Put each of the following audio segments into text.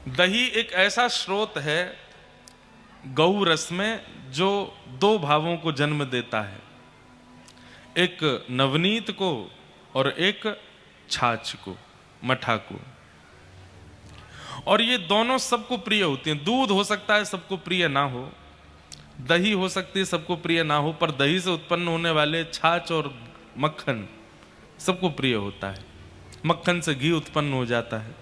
दही एक ऐसा स्रोत है गौ रस में जो दो भावों को जन्म देता है, एक नवनीत को और एक छाछ को, मठा को। और ये दोनों सबको प्रिय होती हैं। दूध हो सकता है सबको प्रिय ना हो, दही हो सकती है सबको प्रिय ना हो, पर दही से उत्पन्न होने वाले छाछ और मक्खन सबको प्रिय होता है। मक्खन से घी उत्पन्न हो जाता है।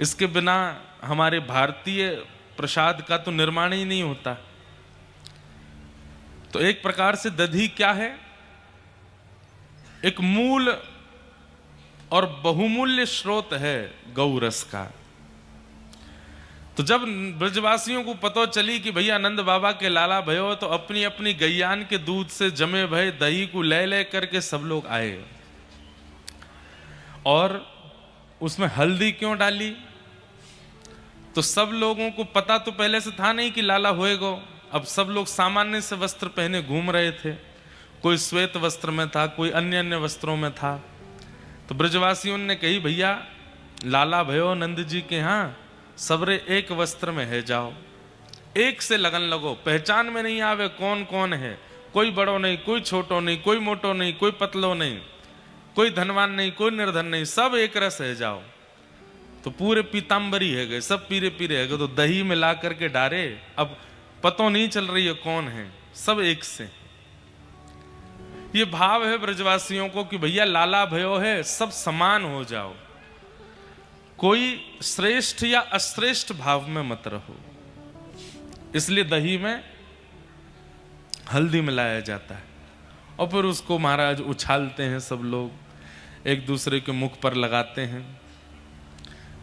इसके बिना हमारे भारतीय प्रसाद का तो निर्माण ही नहीं होता। तो एक प्रकार से दही क्या है? एक मूल और बहुमूल्य स्रोत है गौ रस का। तो जब ब्रजवासियों को पता चली कि भैया नंद बाबा के लाला भयो, तो अपनी अपनी गैयान के दूध से जमे भय दही को ले ले करके सब लोग आए। और उसमें हल्दी क्यों डाली? तो सब लोगों को पता तो पहले से था नहीं कि लाला होएगा। अब सब लोग सामान्य से वस्त्र पहने घूम रहे थे, कोई श्वेत वस्त्र में था, कोई अन्य अन्य वस्त्रों में था। तो ब्रजवासियों ने कही भैया लाला भयो नंद जी के यहाँ सबरे एक वस्त्र में है, जाओ एक से लगन लगो, पहचान में नहीं आवे कौन कौन है। कोई बड़ो नहीं, कोई छोटो नहीं, कोई मोटो नहीं, कोई पतलो नहीं, कोई धनवान नहीं, कोई निर्धन नहीं, सब एक रस है, जाओ। तो पूरे पीताम्बरी है गए, सब पीरे पीरे है गए। तो दही मिला करके डारे, अब पतो नहीं चल रही है कौन है, सब एक से। ये भाव है ब्रजवासियों को कि भैया लाला भयो है, सब समान हो जाओ, कोई श्रेष्ठ या अश्रेष्ठ भाव में मत रहो। इसलिए दही में हल्दी मिलाया जाता है और फिर उसको महाराज उछालते हैं, सब लोग एक दूसरे के मुख पर लगाते हैं।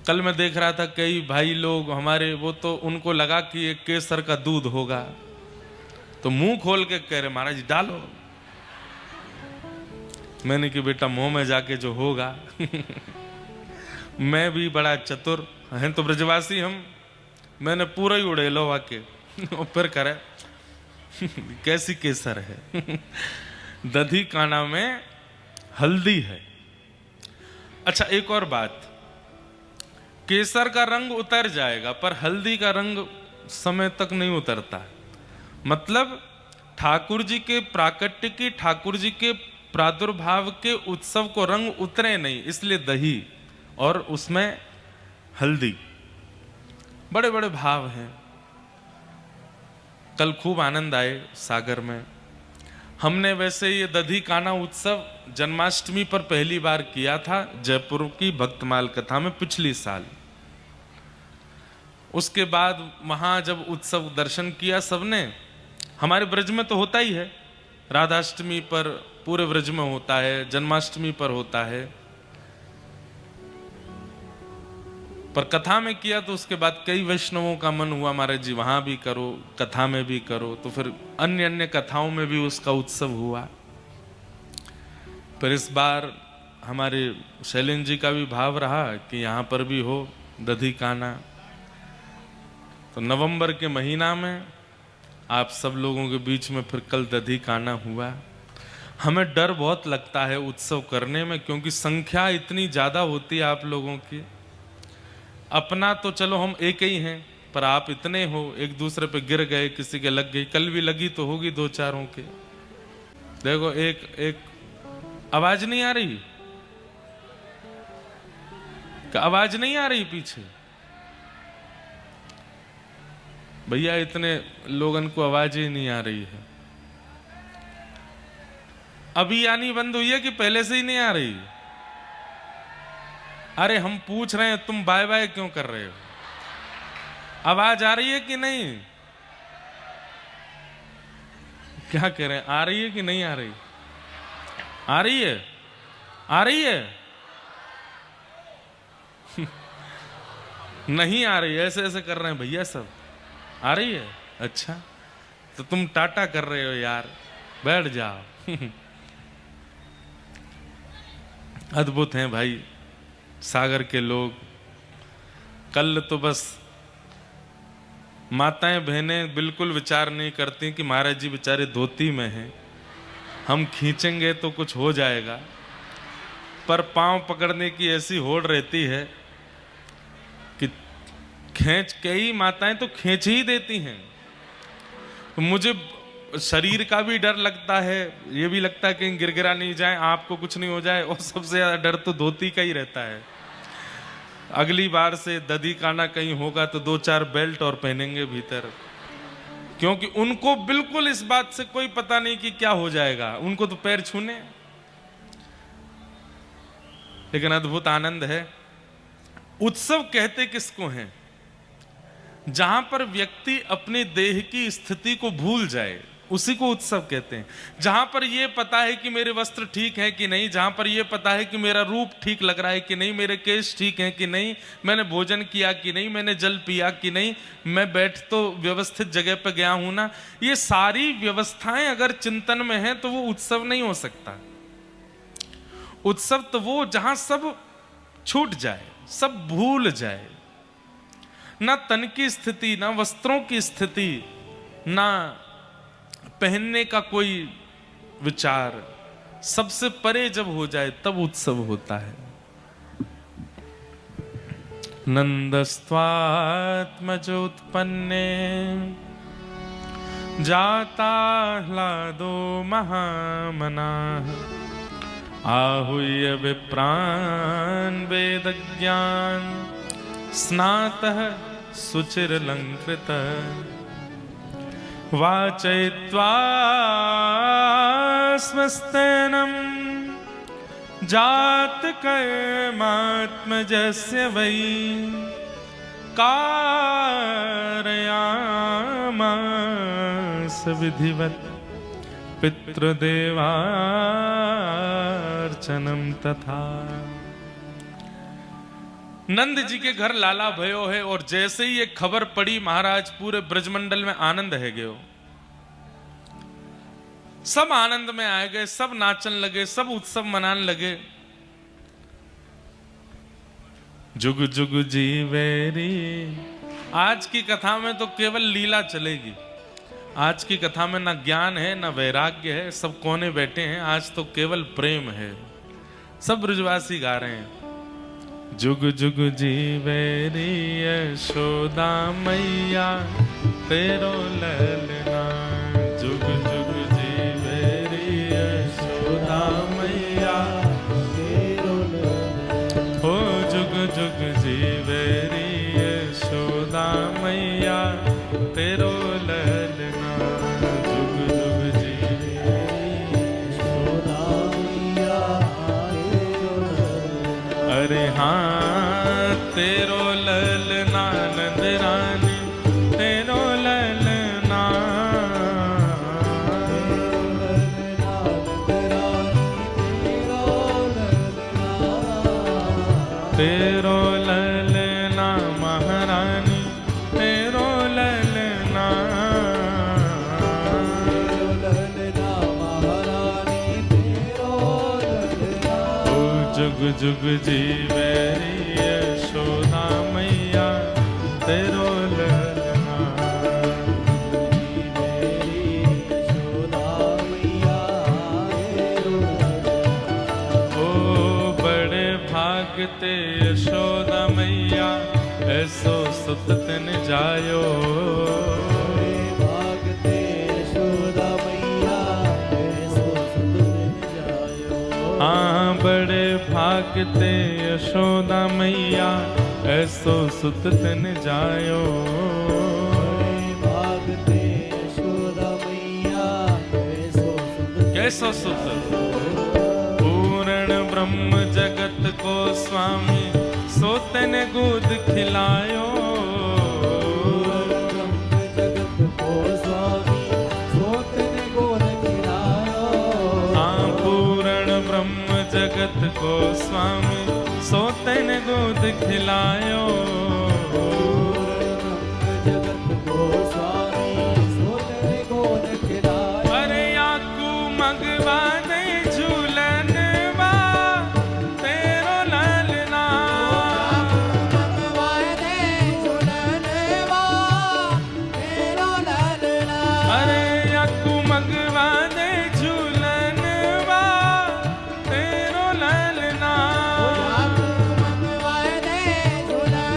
कल मैं देख रहा था कई भाई लोग हमारे, वो तो उनको लगा कि ये केसर का दूध होगा, तो मुंह खोल के कह रहे महाराज डालो। मैंने कि बेटा मुंह में जाके जो होगा मैं भी बड़ा चतुर हैं तो ब्रजवासी हम, मैंने पूरा ही उड़ेलो वाके और फिर करे कैसी केसर है दधी काना में हल्दी है। अच्छा एक और बात, केसर का रंग उतर जाएगा पर हल्दी का रंग समय तक नहीं उतरता। मतलब ठाकुर जी के प्राकट्य की, ठाकुर जी के प्रादुर्भाव के उत्सव को रंग उतरे नहीं, इसलिए दही और उसमें हल्दी, बड़े बड़े भाव हैं। कल खूब आनंद आए सागर में। हमने वैसे ये दधी काना उत्सव जन्माष्टमी पर पहली बार किया था जयपुर की भक्तमाल कथा में पिछली साल। उसके बाद वहां जब उत्सव दर्शन किया सबने, हमारे ब्रज में तो होता ही है, राधाष्टमी पर पूरे ब्रज में होता है, जन्माष्टमी पर होता है, पर कथा में किया तो उसके बाद कई वैष्णवों का मन हुआ महाराज जी वहां भी करो, कथा में भी करो, तो फिर अन्य अन्य कथाओं में भी उसका उत्सव हुआ। पर इस बार हमारे शैलेंद्र जी का भी भाव रहा कि यहाँ पर भी हो दधी काना। तो नवंबर के महीना में आप सब लोगों के बीच में फिर कल दधी काना हुआ। हमें डर बहुत लगता है उत्सव करने में, क्योंकि संख्या इतनी ज्यादा होती है आप लोगों की। अपना तो चलो हम एक ही हैं, पर आप इतने हो, एक दूसरे पे गिर गए, किसी के लग गई, कल भी लगी तो होगी दो चारों के। देखो एक आवाज नहीं आ रही, आवाज नहीं आ रही पीछे भैया, इतने लोगन को आवाज ही नहीं आ रही है। अभी आनी बंद हुई है कि पहले से ही नहीं आ रही? अरे हम पूछ रहे हैं, तुम बाय बाय क्यों कर रहे हो? आवाज आ रही है कि नहीं? क्या कह रहे हैं, आ रही है कि नहीं आ रही? आ रही है, आ रही है नहीं आ रही, ऐसे ऐसे कर रहे हैं भैया सब। आ रही है? अच्छा, तो तुम टाटा कर रहे हो यार, बैठ जाओ अद्भुत हैं भाई सागर के लोग। कल तो बस माताएं बहनें बिल्कुल विचार नहीं करती कि महाराज जी बेचारे धोती में हैं, हम खींचेंगे तो कुछ हो जाएगा, पर पांव पकड़ने की ऐसी होड़ रहती है कि खींच, कई माताएं तो खींच ही देती हैं। तो मुझे शरीर का भी डर लगता है, ये भी लगता है कहीं गिरगिरा नहीं जाए, आपको कुछ नहीं हो जाए, और सबसे ज्यादा डर तो धोती का ही रहता है। अगली बार से दधी काना कहीं होगा तो 2-4 बेल्ट और पहनेंगे भीतर, क्योंकि उनको बिल्कुल इस बात से कोई पता नहीं कि क्या हो जाएगा, उनको तो पैर छूने। लेकिन अद्भुत आनंद है। उत्सव कहते किसको हैं? जहां पर व्यक्ति अपने देह की स्थिति को भूल जाए, उसी को उत्सव कहते हैं। जहां पर यह पता है कि मेरे वस्त्र ठीक है कि नहीं, जहां पर यह पता है कि मेरा रूप ठीक लग रहा है कि नहीं, मेरे केश ठीक हैं कि नहीं, मैंने भोजन किया कि नहीं, मैंने जल पिया कि नहीं, मैं बैठ तो व्यवस्थित जगह पर गया हूं ना, ये सारी व्यवस्थाएं अगर चिंतन में है तो वो उत्सव नहीं हो सकता। उत्सव तो वो जहां सब छूट जाए, सब भूल जाए, ना तन की स्थिति, ना वस्त्रों की स्थिति, ना पहनने का कोई विचार, सबसे परे जब हो जाए तब उत्सव होता है। नंदस्त्वात्मजोत्पन्ने जाता ह्लादो महामनाः आहूय विप्रान् वेदज्ञान स्नातः सुचिरलंकृतः वाचयित्वा स्वस्तेनं जातकर्मात्मजस्य वै कारयामास विधिवत् पितृदेवार्चनं तथा। नंद जी के घर लाला भयो है, और जैसे ही ये खबर पड़ी महाराज पूरे ब्रजमंडल में आनंद है गयो। सब आनंद में आए गए, सब नाचन लगे, सब उत्सव मनाने लगे। जुग जुग जीवेरी। आज की कथा में तो केवल लीला चलेगी। आज की कथा में ना ज्ञान है ना वैराग्य है, सब कोने बैठे हैं। आज तो केवल प्रेम है। सब ब्रजवासी गा रहे हैं, जुग जुग जीवेरी यशोदा मैया तेरो ललना। जुग जुग जीवेरी यशोदा मैया तेरो ललना। हो जुग जुग जीवेरी यशोदा मैया तेरो ललना। जुग जुग जीवेरी यशोदा मैया तेरो ललना। अरे हाँ तेरो ललना नंद रानी तेरो ललना। तेरो ललना महारानी तेरो ललना। जुग जुग जीवेरी यशोदा मैया तेरो ललना। यशोदा मैया तेरो ललना। ओ बड़े भागते यशोदा मैया ऐसो सुत तिन जायो। बड़े भागते यशोदा मैया ऐसो सुत तिन जायो। हाँ बड़े भागते यशोदा मैया ऐसो सुत तिन जायो। भागते यशोदा मैया ऐसो सुत कैसो सुत। पूर्ण ब्रह्म जगत को स्वामी सो तिन गोद खिलायो। ब्रह्म जगत को स्वामी सो तिन गोद खिलायो। हाँ पूर्ण ब्रह्म जगत को स्वामी सो तिन गोद खिलायो। जगत को स्वामी सो तिन गोद खिलायो। अरे आकू मगवा दे झूलन वा तेरो ललना। मगवा दे झूलन वा तेरो ललना। अरे आकू मगवा दे झूलन वा तेरो ललना। मगवा दे झूलन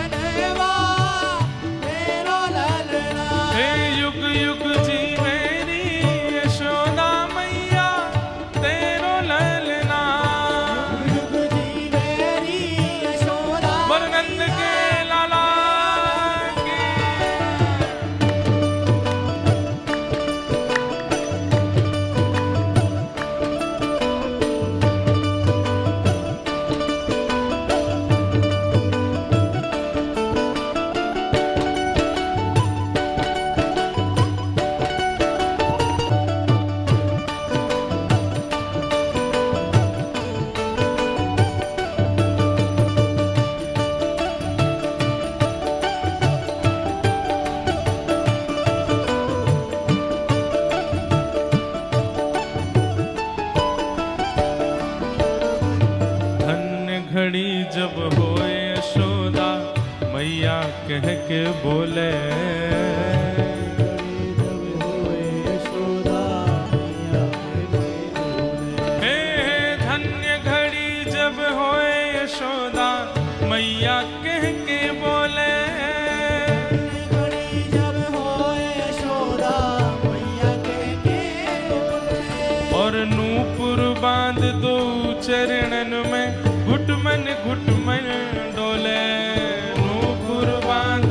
मैया कह के बोले, हे धन्य घड़ी जब होए यशोदा मैया कह के बोले, और नूपुर बांध दो चरणन में घुटमन घुटमन डोले, नूपुर बांध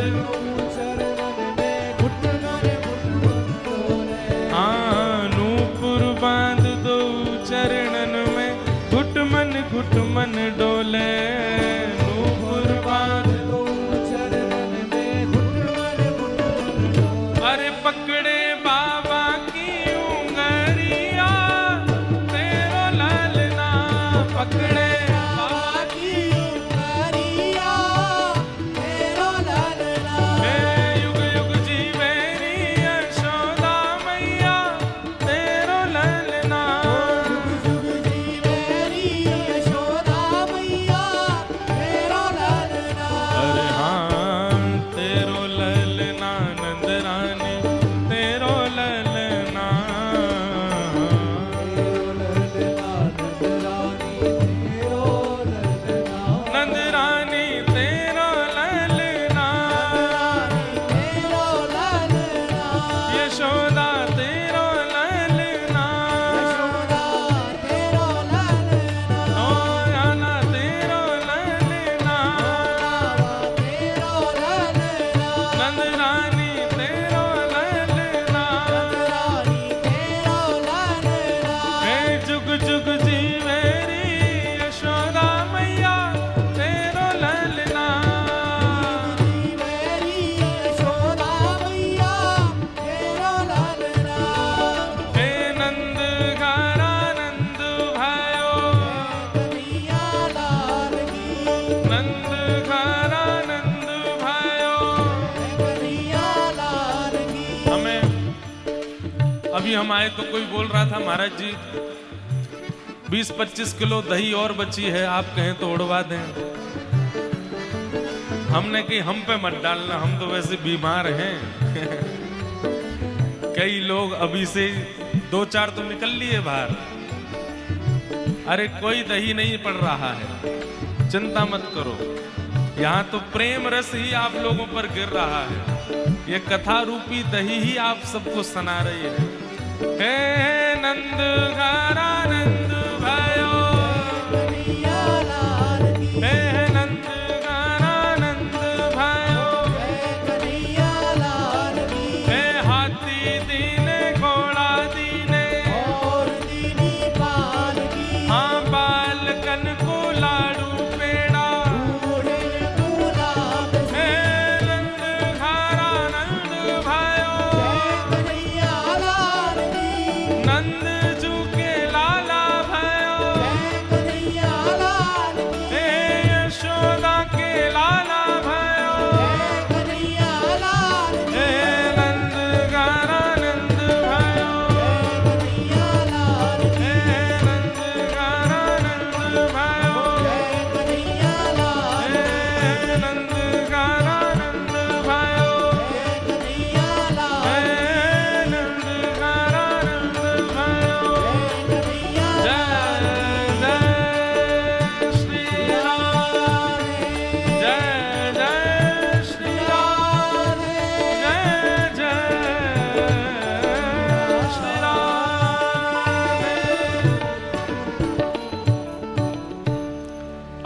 हाँ नूपुर बांध दो चरणन में घुटमन घुटमन डोले, नूपुर बांध दो चरणन में घुटमन घुटमन। अरे पकड़े बाबा की उंगरिया तेरो लालना, पकड़े अभी हम आए तो कोई बोल रहा था महाराज जी 20-25 किलो दही और बची है, आप कहें तो उड़वा दें। हमने कही हम पे मत डालना, हम तो वैसे बीमार हैं। कई लोग अभी से 2-4 तो निकल लिए बाहर। अरे कोई दही नहीं पड़ रहा है, चिंता मत करो, यहाँ तो प्रेम रस ही आप लोगों पर गिर रहा है। ये कथा रूपी दही ही आप सबको सुना रही है। हे नंद घरा नंद भयो, हे नंद घरा नंद भयो, हे हाथी दीने घोड़ा दीने, हाँ बालकन को लाडू पेड़ा, हे नंद घरा नंद भयो, नंद जू के लाला भयो, हे यशोदा के लाला भयो, हे नंद घरा नंद भयो, हे नंद घरा नंद भयो, हे नंद घरा नंद भयो, हे नंद घरा नंद भयो। जय जय श्री राम, जय जय श्री राम, जय जय श्री राम।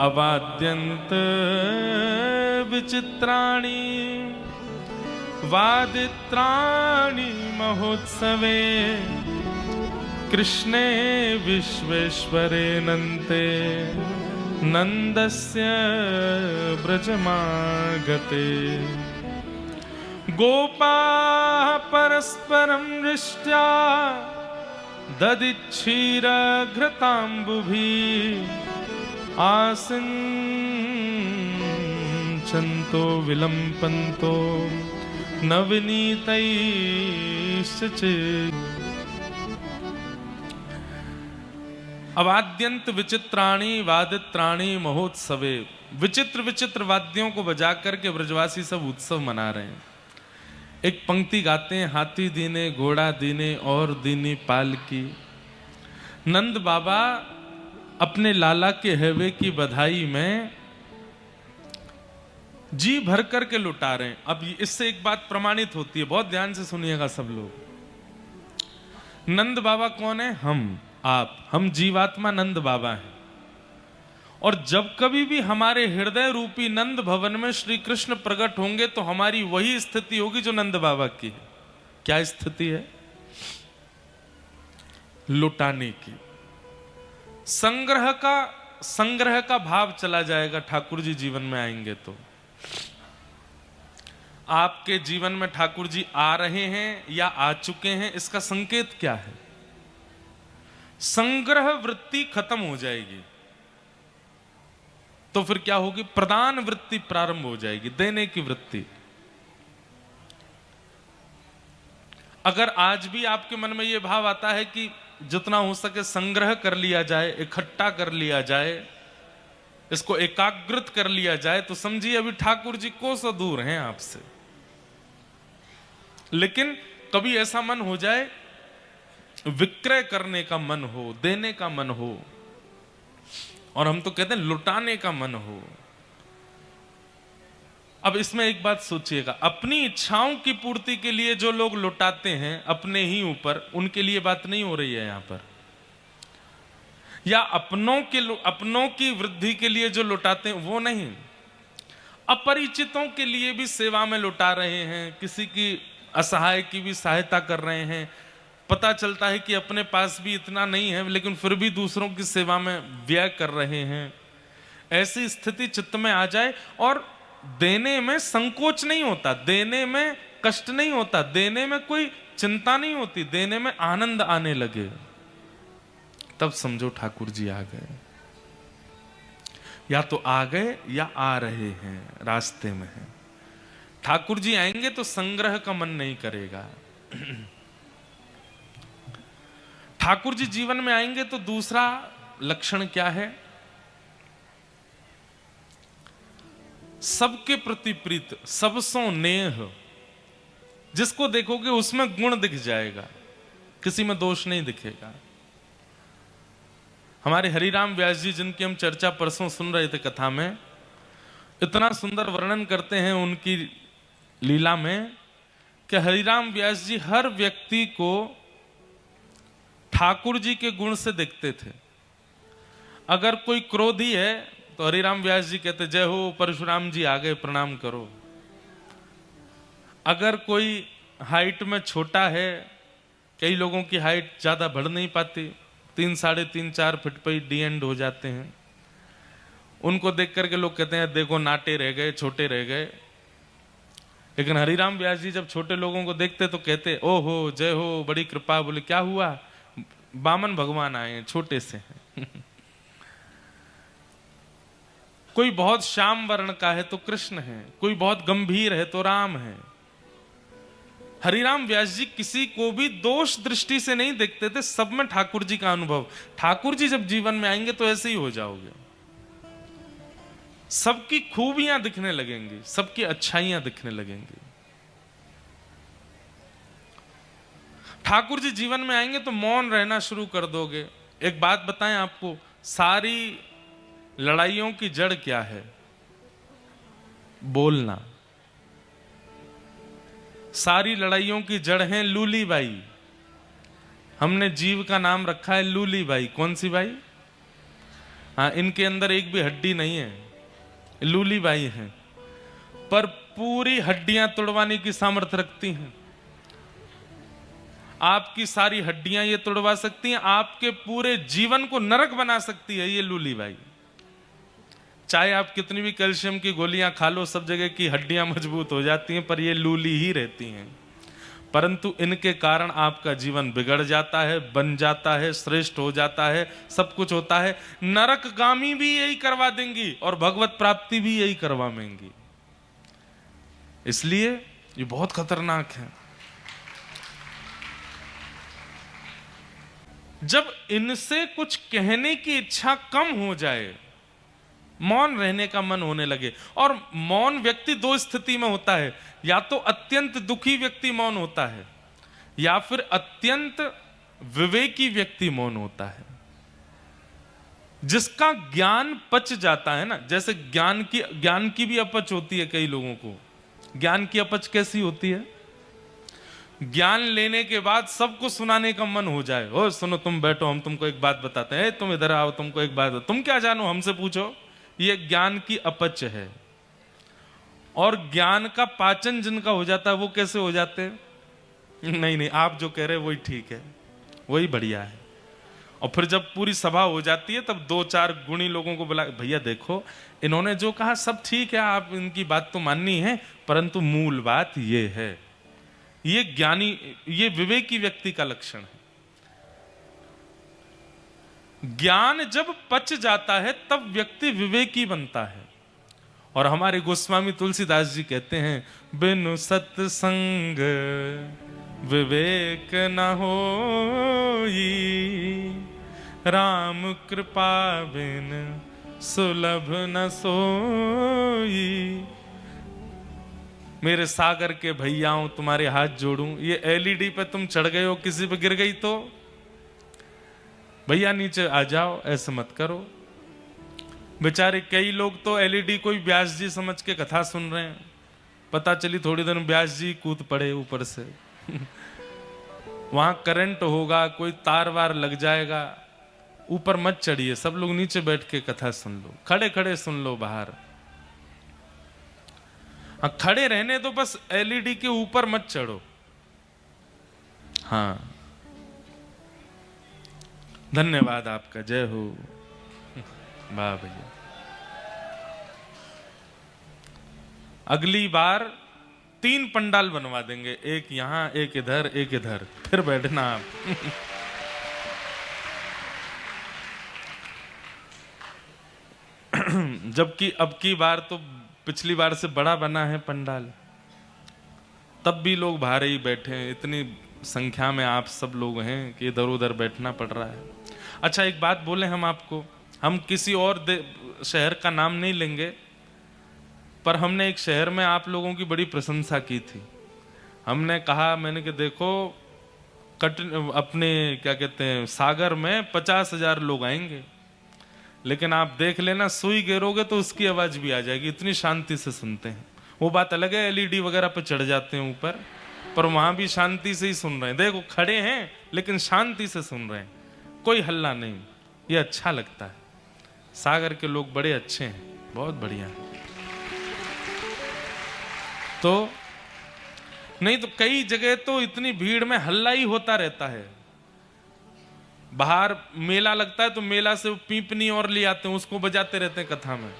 अवाद्यन्त विचित्राणि वादित्राणि महोत्सवे, कृष्णे विश्वेश्वरे नन्ते नन्दस्य ब्रजमागते। गोपाः परस्परं दृष्ट्या ददिच्छीरघृताम्बुभिः आसिञ्चन्तो विलम्पन्तो नवनीतैश्च। अवाद्यंत विचित्राणी वादित्राणी महोत्सवे, विचित्र विचित्र वाद्यों को बजा करके ब्रजवासी सब उत्सव मना रहे हैं। एक पंक्ति गाते हैं, हाथी दीने घोड़ा दीने और दीनी पालकी। नंद बाबा अपने लाला के हैवे की बधाई में जी भर करके लुटा रहे हैं। अब इससे एक बात प्रमाणित होती है, बहुत ध्यान से सुनिएगा सब लोग। नंद बाबा कौन है? हम जीवात्मा नंद बाबा हैं। और जब कभी भी हमारे हृदय रूपी नंद भवन में श्री कृष्ण प्रकट होंगे तो हमारी वही स्थिति होगी जो नंद बाबा की है। क्या स्थिति है? लुटाने की। संग्रह का भाव चला जाएगा ठाकुर जी जीवन में आएंगे तो। आपके जीवन में ठाकुर जी आ रहे हैं या आ चुके हैं, इसका संकेत क्या है? संग्रह वृत्ति खत्म हो जाएगी तो फिर क्या होगी? प्रदान वृत्ति प्रारंभ हो जाएगी, देने की वृत्ति। अगर आज भी आपके मन में यह भाव आता है कि जितना हो सके संग्रह कर लिया जाए, इकट्ठा कर लिया जाए, इसको एकाग्रत कर लिया जाए, तो समझिए अभी ठाकुर जी कोसों दूर हैं आपसे। लेकिन कभी ऐसा मन हो जाए, विक्रय करने का मन हो, देने का मन हो, और हम तो कहते हैं लुटाने का मन हो। अब इसमें एक बात सोचिएगा, अपनी इच्छाओं की पूर्ति के लिए जो लोग लुटाते हैं अपने ही ऊपर, उनके लिए बात नहीं हो रही है यहां पर। या अपनों की वृद्धि के लिए जो लुटाते हैं वो नहीं, अपरिचितों के लिए भी सेवा में लुटा रहे हैं, किसी की असहाय की भी सहायता कर रहे हैं। पता चलता है कि अपने पास भी इतना नहीं है लेकिन फिर भी दूसरों की सेवा में व्यय कर रहे हैं। ऐसी स्थिति चित्त में आ जाए और देने में संकोच नहीं होता, देने में कष्ट नहीं होता, देने में कोई चिंता नहीं होती, देने में आनंद आने लगे, तब समझो ठाकुर जी आ गए। या तो आ गए या आ रहे हैं, रास्ते में हैं। ठाकुर जी आएंगे तो संग्रह का मन नहीं करेगा। ठाकुर जी जीवन में आएंगे तो दूसरा लक्षण क्या है? सबके प्रति प्रीत, सबसों नेह। जिसको देखोगे उसमें गुण दिख जाएगा, किसी में दोष नहीं दिखेगा। हमारे हरिराम व्यास जी, जिनकी हम चर्चा परसों सुन रहे थे कथा में, इतना सुंदर वर्णन करते हैं उनकी लीला में कि हरिराम व्यास जी हर व्यक्ति को ठाकुर जी के गुण से देखते थे। अगर कोई क्रोधी है तो हरिराम व्यास जी कहते जय हो परशुराम जी आ गए, प्रणाम करो। अगर कोई हाइट में छोटा है, कई लोगों की हाइट ज्यादा बढ़ नहीं पाती, 3, साढ़े 3, 4 फीट पे ही डी एंड हो जाते हैं, उनको देख करके लोग कहते हैं देखो नाटे रह गए, छोटे रह गए। लेकिन हरिराम व्यास जी जब छोटे लोगों को देखते तो कहते ओहो जय हो, बड़ी कृपा। बोले क्या हुआ? बामन भगवान आए हैं, छोटे से हैं। कोई बहुत श्याम वर्ण का है तो कृष्ण है, कोई बहुत गंभीर है तो राम है। हरिराम व्यास जी किसी को भी दोष दृष्टि से नहीं देखते थे, सब में ठाकुर जी का अनुभव। ठाकुर जी जब जीवन में आएंगे तो ऐसे ही हो जाओगे, सबकी खूबियां दिखने लगेंगी, सबकी अच्छाइयां दिखने लगेंगी। ठाकुर जी जीवन में आएंगे तो मौन रहना शुरू कर दोगे। एक बात बताएं आपको, सारी लड़ाइयों की जड़ क्या है? बोलना। सारी लड़ाइयों की जड़ है लूली बाई। हमने जीव का नाम रखा है लूली बाई। कौन सी बाई? हाँ, इनके अंदर एक भी हड्डी नहीं है, लूली बाई है, पर पूरी हड्डियां तोड़वाने की सामर्थ्य रखती हैं। आपकी सारी हड्डियां ये तोड़वा सकती हैं, आपके पूरे जीवन को नरक बना सकती है ये लूली बाई। चाहे आप कितनी भी कैल्शियम की गोलियां खा लो, सब जगह की हड्डियां मजबूत हो जाती हैं, पर ये लूली ही रहती हैं। परंतु इनके कारण आपका जीवन बिगड़ जाता है, बन जाता है, श्रेष्ठ हो जाता है, सब कुछ होता है। नरकगामी भी यही करवा देंगी और भगवत प्राप्ति भी यही करवाएंगी। इसलिए ये बहुत खतरनाक है। जब इनसे कुछ कहने की इच्छा कम हो जाए, मौन रहने का मन होने लगे। और मौन व्यक्ति दो स्थिति में होता है, या तो अत्यंत दुखी व्यक्ति मौन होता है, या फिर अत्यंत विवेकी व्यक्ति मौन होता है। जिसका ज्ञान पच जाता है ना, जैसे ज्ञान की भी अपच होती है कई लोगों को। ज्ञान की अपच कैसी होती है? ज्ञान लेने के बाद सबको सुनाने का मन हो जाए, ओ सुनो तुम बैठो, हम तुमको एक बात बताते हैं, तुम इधर आओ, तुमको एक बात, तुम क्या जानो हमसे पूछो। ये ज्ञान की अपच है। और ज्ञान का पाचन जिनका हो जाता है वो कैसे हो जाते हैं? नहीं नहीं, आप जो कह रहे हैं वही ठीक है, वही बढ़िया है। और फिर जब पूरी सभा हो जाती है तब दो चार गुणी लोगों को बुला, भैया देखो इन्होंने जो कहा सब ठीक है, आप इनकी बात तो माननी है, परंतु मूल बात ये है। ये ज्ञानी, ये विवेकी व्यक्ति का लक्षण है। ज्ञान जब पच जाता है तब व्यक्ति विवेकी बनता है। और हमारे गोस्वामी तुलसीदास जी कहते हैं, बिनु सत्संग विवेक न होई, राम कृपा बिन सुलभ न सोई। मेरे सागर के भैयाओं तुम्हारे हाथ जोड़ूं, ये एलईडी पे तुम चढ़ गए हो, किसी पे गिर गई तो भैया नीचे आ जाओ, ऐसे मत करो। बेचारे कई लोग तो एलईडी कोई व्यास जी समझ के कथा सुन रहे हैं, पता चली थोड़ी देर में व्यास जी कूद पड़े ऊपर से वहां करंट होगा, कोई तार वार लग जाएगा। ऊपर मत चढ़िए, सब लोग नीचे बैठ के कथा सुन लो, खड़े खड़े सुन लो बाहर। हाँ, खड़े रहने तो बस, एलईडी के ऊपर मत चढ़ो। हाँ, धन्यवाद आपका, जय हो। वाह भैया, अगली बार 3 पंडाल बनवा देंगे, एक यहां, एक इधर, एक इधर, फिर बैठना आप जबकि अब की बार तो पिछली बार से बड़ा बना है पंडाल, तब भी लोग बाहर ही बैठे हैं। इतनी संख्या में आप सब लोग हैं कि इधर उधर बैठना पड़ रहा है। अच्छा, एक बात बोले हम आपको, हम किसी और शहर का नाम नहीं लेंगे, पर हमने एक शहर में आप लोगों की बड़ी प्रशंसा की थी। हमने कहा, मैंने कि देखो अपने क्या कहते हैं सागर में 50,000 लोग आएंगे, लेकिन आप देख लेना सुई गिरोगे तो उसकी आवाज भी आ जाएगी, इतनी शांति से सुनते हैं। वो बात अलग है, एलईडी वगैरह पे चढ़ जाते हैं ऊपर, पर वहां भी शांति से ही सुन रहे हैं। देखो खड़े हैं लेकिन शांति से सुन रहे हैं, कोई हल्ला नहीं। ये अच्छा लगता है। सागर के लोग बड़े अच्छे हैं, बहुत बढ़िया है। तो नहीं तो कई जगह तो इतनी भीड़ में हल्ला ही होता रहता है। बाहर मेला लगता है तो मेला से पीपनी और ले आते हैं, उसको बजाते रहते हैं कथा में।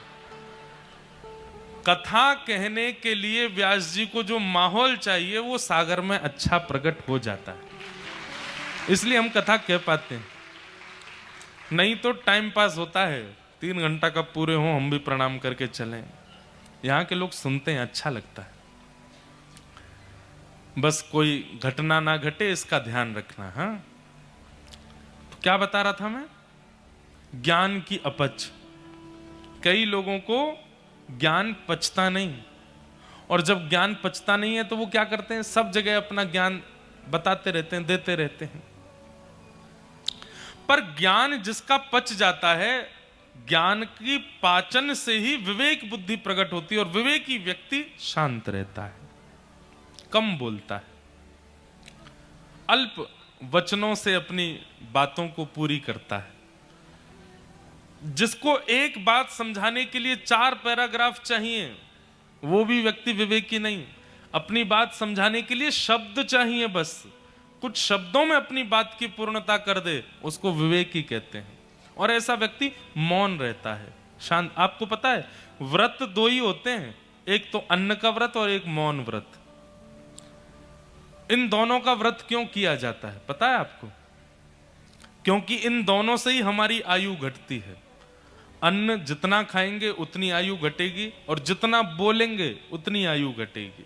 कथा कहने के लिए व्यास जी को जो माहौल चाहिए वो सागर में अच्छा प्रकट हो जाता है, इसलिए हम कथा कह पाते हैं। नहीं तो टाइम पास होता है, 3 घंटा कब पूरे हो हम भी प्रणाम करके चलें। यहाँ के लोग सुनते हैं, अच्छा लगता है। बस कोई घटना ना घटे इसका ध्यान रखना। हाँ, तो क्या बता रहा था मैं? ज्ञान की अपच। कई लोगों को ज्ञान पचता नहीं, और जब ज्ञान पचता नहीं है तो वो क्या करते हैं, सब जगह अपना ज्ञान बताते रहते हैं, देते रहते हैं। पर ज्ञान जिसका पच जाता है, ज्ञान की पाचन से ही विवेक बुद्धि प्रकट होती है, और विवेकी व्यक्ति शांत रहता है, कम बोलता है, अल्प वचनों से अपनी बातों को पूरी करता है। जिसको एक बात समझाने के लिए 4 पैराग्राफ चाहिए, वो भी व्यक्ति विवेकी नहीं। अपनी बात समझाने के लिए शब्द चाहिए, बस कुछ शब्दों में अपनी बात की पूर्णता कर दे, उसको विवेकी कहते हैं। और ऐसा व्यक्ति मौन रहता है, शांत। आपको पता है व्रत 2 ही होते हैं, एक तो अन्न का व्रत और एक मौन व्रत। इन दोनों का व्रत क्यों किया जाता है पता है आपको? क्योंकि इन दोनों से ही हमारी आयु घटती है। अन्न जितना खाएंगे उतनी आयु घटेगी, और जितना बोलेंगे उतनी आयु घटेगी।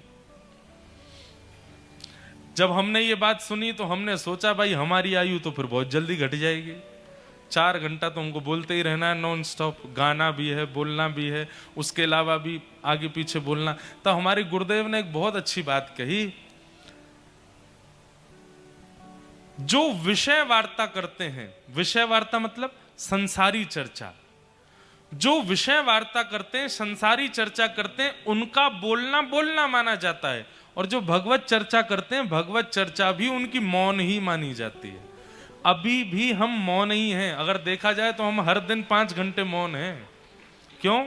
जब हमने ये बात सुनी तो हमने सोचा भाई हमारी आयु तो फिर बहुत जल्दी घट जाएगी। 4 घंटा तो हमको बोलते ही रहना है नॉन स्टॉप, गाना भी है, बोलना भी है, उसके अलावा भी आगे पीछे बोलना। तो हमारे गुरुदेव ने एक बहुत अच्छी बात कही, जो विषय वार्ता करते हैं, विषय वार्ता मतलब संसारी चर्चा, जो विषय वार्ता करते हैं, संसारी चर्चा करते हैं, उनका बोलना बोलना माना जाता है। और जो भगवत चर्चा करते हैं, भगवत चर्चा भी उनकी मौन ही मानी जाती है। अभी भी हम मौन ही हैं। अगर देखा जाए तो हम हर दिन 5 घंटे मौन हैं। क्यों?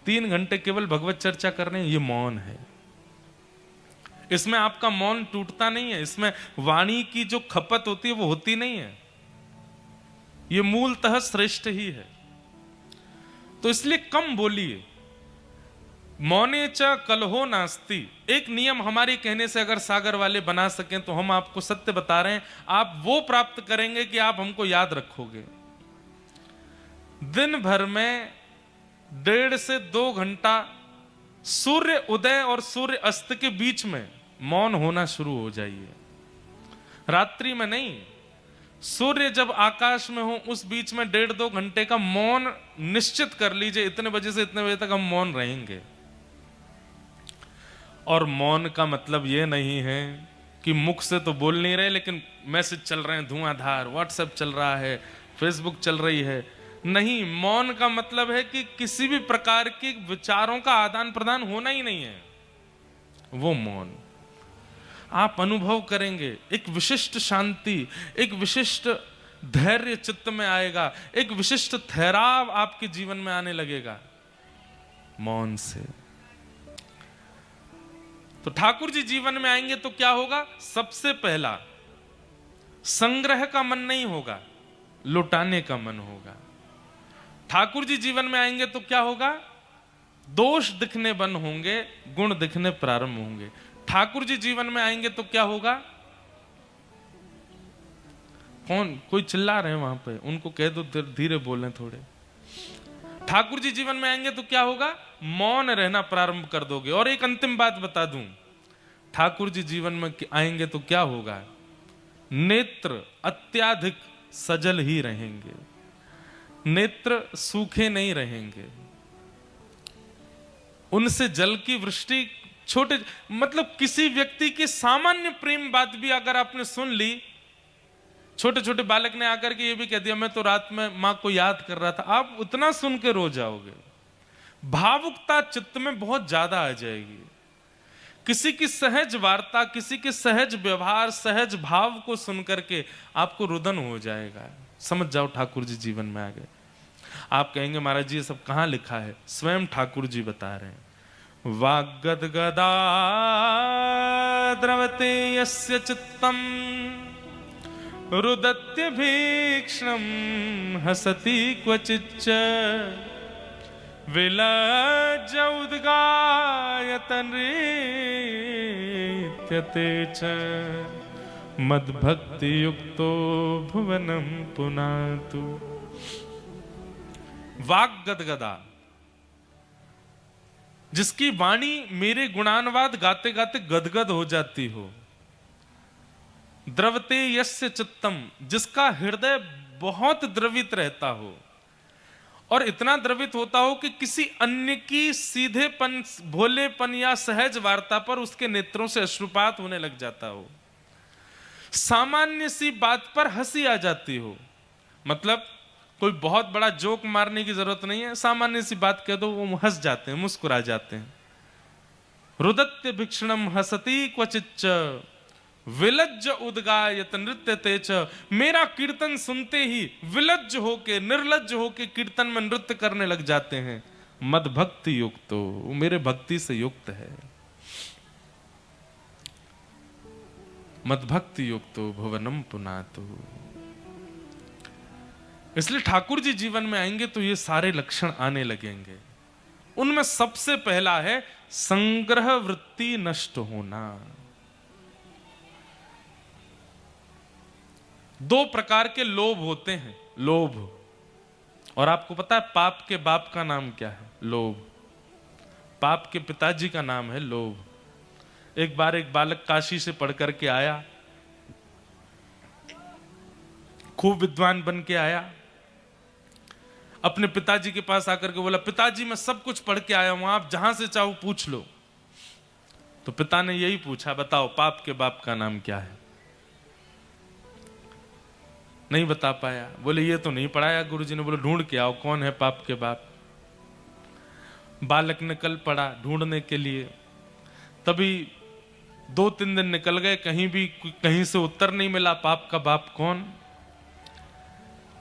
3 घंटे केवल भगवत चर्चा कर रहे हैं, ये मौन है। इसमें आपका मौन टूटता नहीं है, इसमें वाणी की जो खपत होती है वो होती नहीं है। ये मूलतः श्रेष्ठ ही है। तो इसलिए कम बोलिए। मौने च कलहो नास्ति, एक नियम हमारे कहने से अगर सागर वाले बना सकें तो हम आपको सत्य बता रहे हैं, आप वो प्राप्त करेंगे कि आप हमको याद रखोगे। दिन भर में 1.5 से 2 घंटा सूर्य उदय और सूर्य अस्त के बीच में मौन होना शुरू हो जाइए। रात्रि में नहीं, सूर्य जब आकाश में हो उस बीच में 1.5-2 घंटे का मौन निश्चित कर लीजिए। इतने बजे से इतने बजे तक हम मौन रहेंगे। और मौन का मतलब ये नहीं है कि मुख से तो बोल नहीं रहे लेकिन मैसेज चल रहे हैं धुआंधार, व्हाट्सएप चल रहा है, फेसबुक चल रही है। नहीं, मौन का मतलब है कि किसी भी प्रकार के विचारों का आदान प्रदान होना ही नहीं है। वो मौन आप अनुभव करेंगे, एक विशिष्ट शांति, एक विशिष्ट धैर्य चित्त में आएगा, एक विशिष्ट ठहराव आपके जीवन में आने लगेगा मौन से। तो ठाकुर जी जीवन में आएंगे तो क्या होगा? सबसे पहला, संग्रह का मन नहीं होगा, लुटाने का मन होगा। ठाकुर जी जीवन में आएंगे तो क्या होगा? दोष दिखने बंद होंगे, गुण दिखने प्रारंभ होंगे। ठाकुर जी जीवन में आएंगे तो क्या होगा? कौन कोई चिल्ला रहे हैं वहां पे, उनको कह दो धीरे बोलें थोड़े। ठाकुर जी जीवन में आएंगे तो क्या होगा? मौन रहना प्रारंभ कर दोगे। और एक अंतिम बात बता दूं, ठाकुर जी जीवन में आएंगे तो क्या होगा? नेत्र अत्याधिक सजल ही रहेंगे, नेत्र सूखे नहीं रहेंगे। उनसे जल की वृष्टि, छोटे मतलब किसी व्यक्ति की सामान्य प्रेम बात भी अगर आपने सुन ली, छोटे छोटे बालक ने आकर के ये भी कह दिया मैं तो रात में मां को याद कर रहा था, आप उतना सुन के रो जाओगे। भावुकता चित्त में बहुत ज्यादा आ जाएगी। किसी की सहज वार्ता, किसी के सहज व्यवहार, सहज भाव को सुनकर के आपको रुदन हो जाएगा। समझ जाओ ठाकुर जी जीवन में आ गए। आप कहेंगे महाराज जी ये सब कहां लिखा है? स्वयं ठाकुर जी बता रहे हैं। वाग्गदगदा द्रवते यस्य चित्तम रुदत्य भीक्ष्णं हसति क्वचिच्च विलज्ज उद्गायत नृत्यते च मद्भक्ति युक्तो भुवनं पुनातु। वाग्गदगदा, जिसकी वाणी मेरे गुणानुवाद गाते गाते गदगद हो जाती हो। द्रवते यस्य चित्तम, जिसका हृदय बहुत द्रवित रहता हो, और इतना द्रवित होता हो कि किसी अन्य की सीधेपन, भोलेपन या सहज वार्ता पर उसके नेत्रों से अश्रुपात होने लग जाता हो। सामान्य सी बात पर हंसी आ जाती हो, मतलब कोई बहुत बड़ा जोक मारने की जरूरत नहीं है, सामान्य सी बात कह दो वो हंस जाते हैं, मुस्कुरा जाते हैं। रुदत्य भिक्षणम हसति क्वचिच्च विलज्ज उद्गायत नृत्यते च। मेरा कीर्तन सुनते ही विलज्ज होके, निर्लज्ज होके कीर्तन में नृत्य करने लग जाते हैं। मद भक्ति युक्तो, वो मेरे भक्ति से युक्त है। मद भक्ति युक्तो भुवनम पुनातु। इसलिए ठाकुर जी जीवन में आएंगे तो ये सारे लक्षण आने लगेंगे। उनमें सबसे पहला है संग्रह वृत्ति नष्ट होना। 2 प्रकार के लोभ होते हैं। लोभ, और आपको पता है पाप के बाप का नाम क्या है? लोभ। पाप के पिताजी का नाम है लोभ। एक बार एक बालक काशी से पढ़ करके आया, खूब विद्वान बन के आया, अपने पिताजी के पास आकर के बोला, पिताजी मैं सब कुछ पढ़ के आया हूं, आप जहां से चाहो पूछ लो। तो पिता ने यही पूछा, बताओ पाप के बाप का नाम क्या है? नहीं बता पाया। बोले ये तो नहीं पढ़ाया गुरुजी ने। बोले ढूंढ के आओ कौन है पाप के बाप। बालक ने कल पढ़ा ढूंढने के लिए, तभी 2-3 दिन निकल गए, कहीं से उत्तर नहीं मिला पाप का बाप कौन।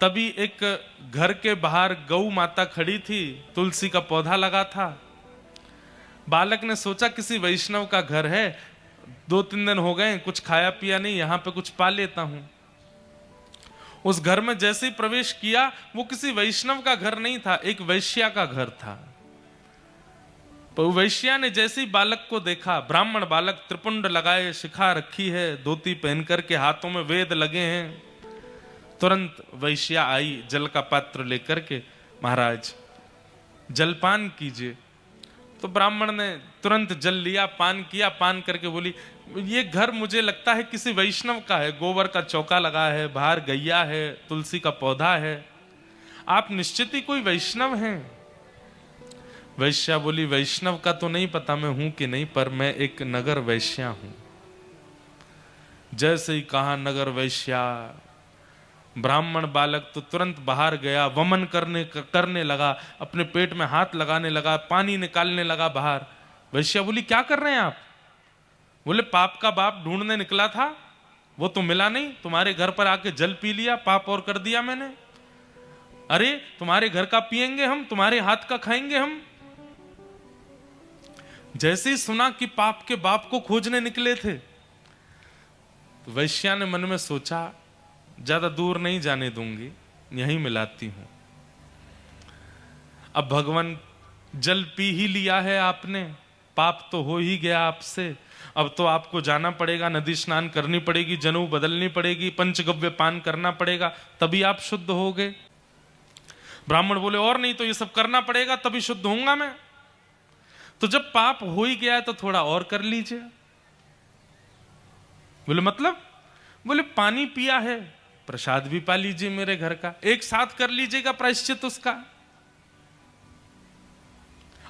तभी एक घर के बाहर गौ माता खड़ी थी, तुलसी का पौधा लगा था। बालक ने सोचा किसी वैष्णव का घर है, 2-3 दिन हो गए कुछ खाया पिया नहीं, यहां पे कुछ पा लेता हूं। उस घर में जैसे ही प्रवेश किया, वो किसी वैष्णव का घर नहीं था, एक वैश्या का घर था। तो वैश्या ने जैसे ही बालक को देखा, ब्राह्मण बालक, त्रिपुंड लगाए, शिखा रखी है, धोती पहन करके, हाथों में वेद लगे हैं, तुरंत वैश्या आई जल का पात्र लेकर के, महाराज जलपान कीजिए। तो ब्राह्मण ने तुरंत जल लिया, पान किया, पान करके बोली, ये घर मुझे लगता है किसी वैष्णव का है, गोबर का चौका लगा है, बाहर गैया है, तुलसी का पौधा है, आप निश्चित ही कोई वैष्णव हैं। वैश्या बोली, वैष्णव का तो नहीं पता मैं हूं कि नहीं, पर मैं एक नगर वैश्या हूं। जैसे ही कहा नगर वैश्या, ब्राह्मण बालक तो तुरंत बाहर गया, वमन करने लगा, अपने पेट में हाथ लगाने लगा, पानी निकालने लगा बाहर। वैश्या बोली, क्या कर रहे हैं आप? बोले, पाप का बाप ढूंढने निकला था, वो तो मिला नहीं, तुम्हारे घर पर आके जल पी लिया, पाप और कर दिया मैंने। अरे तुम्हारे घर का पिएंगे हम, तुम्हारे हाथ का खाएंगे हम। जैसे ही सुना कि पाप के बाप को खोजने निकले थे, तो वैश्या ने मन में सोचा, ज्यादा दूर नहीं जाने दूंगी, यहीं मिलाती हूं। अब भगवान जल पी ही लिया है आपने, पाप तो हो ही गया आपसे, अब तो आपको जाना पड़ेगा, नदी स्नान करनी पड़ेगी, जनेऊ बदलनी पड़ेगी, पंचगव्य पान करना पड़ेगा, तभी आप शुद्ध होगे। ब्राह्मण बोले, और नहीं तो ये सब करना पड़ेगा तभी शुद्ध होऊंगा मैं। तो जब पाप हो ही गया है तो थोड़ा और कर लीजिए। बोले मतलब? बोले पानी पिया है, प्रसाद भी पा लीजिए मेरे घर का, एक साथ कर लीजिएगा प्रायश्चित उसका।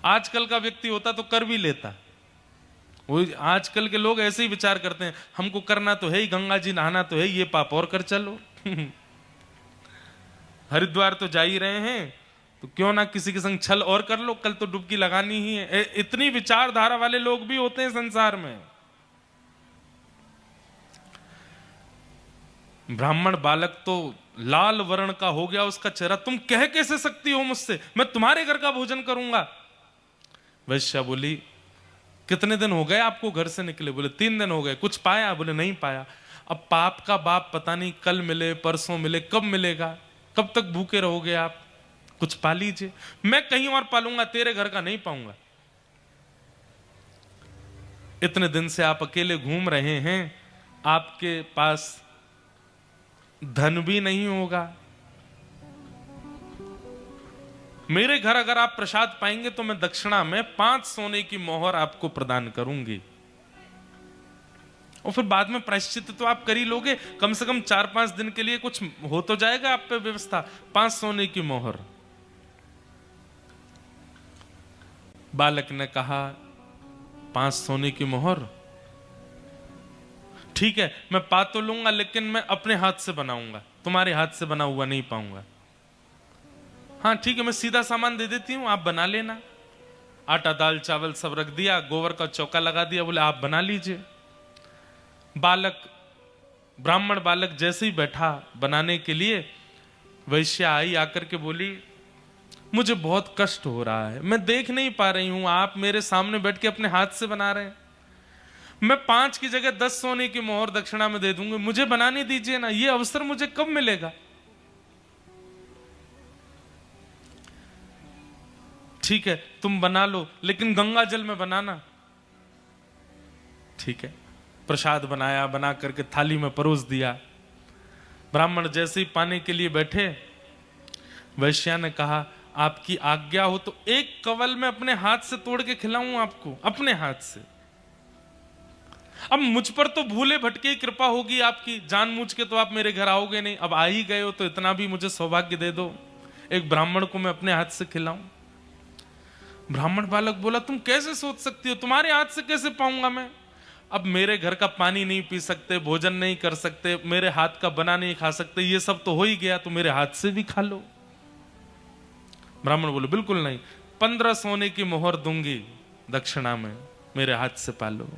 आजकल का व्यक्ति होता तो कर भी लेता, वो आजकल के लोग ऐसे ही विचार करते हैं, हमको करना तो है ही, गंगा जी नहाना तो है, ये पाप और कर चलो। हरिद्वार तो जा ही रहे हैं, तो क्यों ना किसी के संग छल और कर लो, कल तो डुबकी लगानी ही है। इतनी विचारधारा वाले लोग भी होते हैं संसार में। ब्राह्मण बालक तो लाल वर्ण का हो गया उसका चेहरा, तुम कह कैसे सकती हो मुझसे, मैं तुम्हारे घर का भोजन करूंगा। वैश्या बोली, कितने दिन हो गए आपको घर से निकले? बोले 3 दिन हो गए। कुछ पाया? बोले नहीं पाया। अब पाप का बाप पता नहीं कल मिले, परसों मिले, कब मिलेगा, कब तक भूखे रहोगे आप, कुछ पा लीजिए। मैं कहीं और पालूंगा, तेरे घर का नहीं पाऊंगा। इतने दिन से आप अकेले घूम रहे हैं, आपके पास धन भी नहीं होगा, मेरे घर अगर आप प्रसाद पाएंगे तो मैं दक्षिणा में 5 सोने की मोहर आपको प्रदान करूंगी, और फिर बाद में प्रायश्चित तो आप कर ही लोगे, कम से कम 4-5 दिन के लिए कुछ हो तो जाएगा आप पे व्यवस्था। 5 सोने की मोहर। बालक ने कहा, 5 सोने की मोहर ठीक है, मैं पा तो लूंगा, लेकिन मैं अपने हाथ से बनाऊंगा, तुम्हारे हाथ से बना हुआ नहीं पाऊंगा। हाँ ठीक है, मैं सीधा सामान दे देती हूं, आप बना लेना। आटा दाल चावल सब रख दिया, गोबर का चौका लगा दिया, बोले आप बना लीजिए। बालक, ब्राह्मण बालक जैसे ही बैठा बनाने के लिए, वैश्या आई, आकर के बोली, मुझे बहुत कष्ट हो रहा है, मैं देख नहीं पा रही हूं, आप मेरे सामने बैठ के अपने हाथ से बना रहे हैं, मैं 5 की जगह 10 सोने की मोहर दक्षिणा में दे दूंगी, मुझे बनाने दीजिए ना, ये अवसर मुझे कब मिलेगा? ठीक है तुम बना लो, लेकिन गंगा जल में बनाना। ठीक है, प्रसाद बनाया, बना करके थाली में परोस दिया। ब्राह्मण जैसे ही पाने के लिए बैठे, वैश्या ने कहा, आपकी आज्ञा हो तो एक कवल में अपने हाथ से तोड़ के खिलाऊं आपको, अपने हाथ से। अब मुझ पर तो भूले भटके ही कृपा होगी आपकी, जानबूझ के तो आप मेरे घर आओगे नहीं। अब आ ही गए हो तो इतना भी मुझे सौभाग्य दे दो, एक ब्राह्मण को मैं अपने हाथ से खिलाऊं। ब्राह्मण बालक बोला, तुम कैसे सोच सकती हो, तुम्हारे हाथ से कैसे पाऊंगा मैं? अब मेरे घर का पानी नहीं पी सकते, भोजन नहीं कर सकते, मेरे हाथ का बना नहीं खा सकते, ये सब तो हो ही गया, तो मेरे हाथ से भी खा लो। ब्राह्मण बोले, बिल्कुल नहीं, 15 सोने की मोहर दूंगी दक्षिणा में, मेरे हाथ से पालो।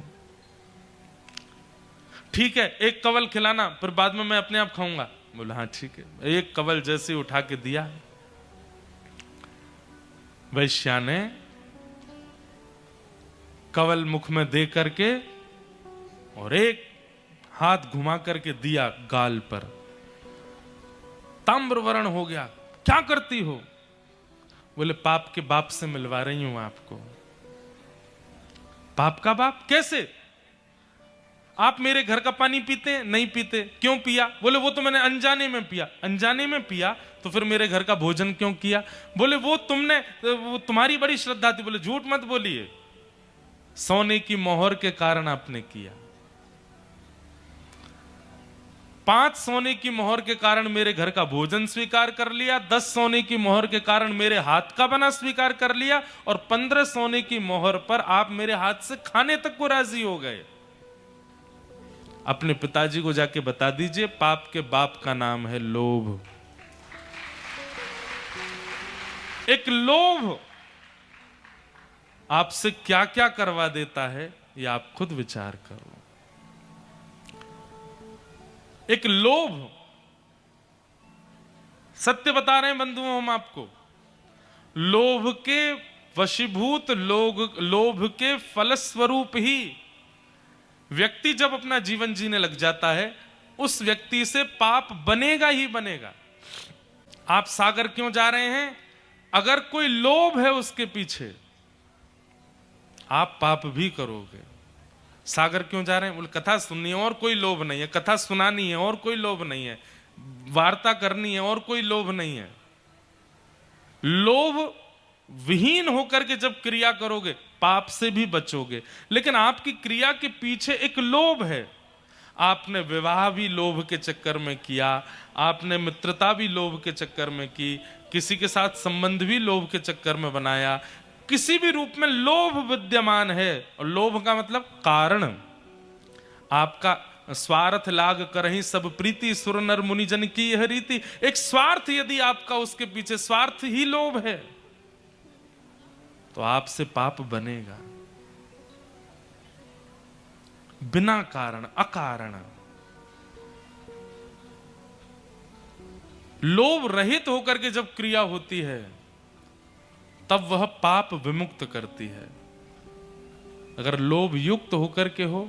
ठीक है, एक कवल खिलाना, फिर बाद में मैं अपने आप खाऊंगा। बोला, हाँ ठीक है। एक कवल जैसे उठा के दिया, वैश्या ने कवल मुख में दे करके और एक हाथ घुमा करके दिया गाल पर, ताम्रवर्ण हो गया। क्या करती हो? बोले, पाप के बाप से मिलवा रही हूं आपको। पाप का बाप कैसे? आप मेरे घर का पानी पीते हैं? नहीं पीते। क्यों पिया? बोले, वो तो मैंने अनजाने में पिया। अनजाने में पिया तो फिर मेरे घर का भोजन क्यों किया? बोले, वो तुम्हारी बड़ी श्रद्धा थी। बोले, झूठ मत बोलिए, सोने की मोहर के कारण आपने किया। 5 सोने की मोहर के कारण मेरे घर का भोजन स्वीकार कर लिया, 10 सोने की मोहर के कारण मेरे हाथ का बना स्वीकार कर लिया, और 15 सोने की मोहर पर आप मेरे हाथ से खाने तक को राजी हो गए। अपने पिताजी को जाके बता दीजिए, पाप के बाप का नाम है लोभ। एक लोभ आपसे क्या क्या करवा देता है, ये आप खुद विचार करो। एक लोभ, सत्य बता रहे हैं बंधुओं हम आपको, लोभ के वशीभूत, लोभ के फलस्वरूप ही व्यक्ति जब अपना जीवन जीने लग जाता है, उस व्यक्ति से पाप बनेगा ही बनेगा। आप सागर क्यों जा रहे हैं? अगर कोई लोभ है उसके पीछे, आप पाप भी करोगे। सागर क्यों जा रहे हैं? बोले, कथा सुननी है और कोई लोभ नहीं है, कथा सुनानी है और कोई लोभ नहीं है, वार्ता करनी है और कोई लोभ नहीं है। लोभ विहीन होकर के जब क्रिया करोगे, पाप से भी बचोगे। लेकिन आपकी क्रिया के पीछे एक लोभ है। आपने विवाह भी लोभ के चक्कर में किया, आपने मित्रता भी लोभ के चक्कर में की, किसी के साथ संबंध भी लोभ के चक्कर में बनाया। किसी भी रूप में लोभ विद्यमान है, और लोभ का मतलब कारण। आपका स्वार्थ लाग करहि सब प्रीति, सुर नर मुनि जन की यह रीति। एक स्वार्थ यदि आपका उसके पीछे, स्वार्थ ही लोभ है, तो आपसे पाप बनेगा। बिना कारण, अकारण। लोभ रहित होकर के जब क्रिया होती है, तब वह पाप विमुक्त करती है। अगर लोभ युक्त होकर के हो,